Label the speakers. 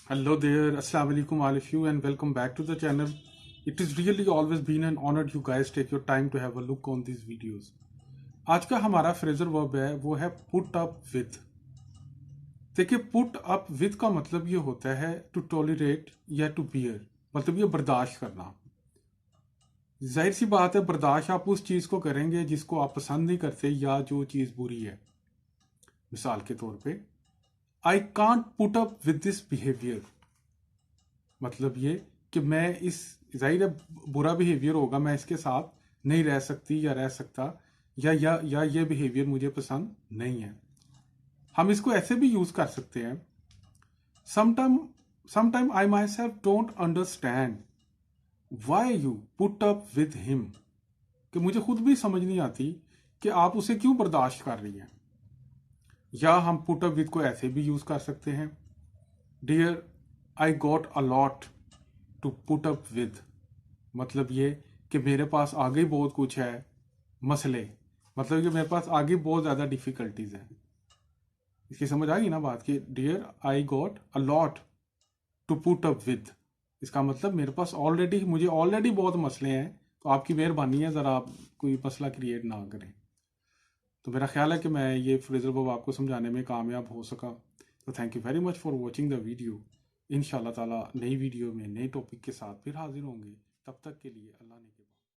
Speaker 1: Hello there, Assalamu alaikum all of you and welcome back to the channel. It is really always been an honor you guys take your time to have a look on these videos. आज का हमारा Fraser verb है वो है put up with। देखिए put up with का मतलब ये होता है to tolerate या to bear, मतलब ये बर्दाश्त करना। जाहिर सी बात है बर्दाश्त आप उस चीज़ को करेंगे जिसको आप पसंद नहीं करते या जो चीज़ बुरी है। मिसाल के तौर पे I can't put up with this behaviour, मतलब ये कि मैं इस जाहिर है बुरा बिहेवियर होगा, मैं इसके साथ नहीं रह सकती या रह सकता या ये बिहेवियर मुझे पसंद नहीं है। हम इसको ऐसे भी यूज कर सकते हैं, sometime I my self don't understand why you put up with him, कि मुझे खुद भी समझ नहीं आती कि आप उसे क्यों बर्दाश्त कर रही हैं। या हम पुट अप विद को ऐसे भी यूज कर सकते हैं, dear I got a lot to put up with, मतलब ये कि मेरे पास आगे बहुत कुछ है मसले, मतलब कि मेरे पास आगे बहुत ज़्यादा डिफ़िकल्टीज हैं। इसकी समझ आ गई ना बात कि dear I got a lot to put up with, इसका मतलब मेरे पास मुझे ऑलरेडी बहुत मसले हैं, तो आपकी मेहरबानी है ज़रा आप कोई मसला क्रिएट ना करें। तो मेरा ख्याल है कि मैं ये फ्रेजल वर्ब आपको समझाने में कामयाब हो सका। तो thank you very much for watching the video. इंशाल्लाह ताला नई वीडियो में नए टॉपिक के साथ फिर हाजिर होंगे। तब तक के लिए अल्लाह ने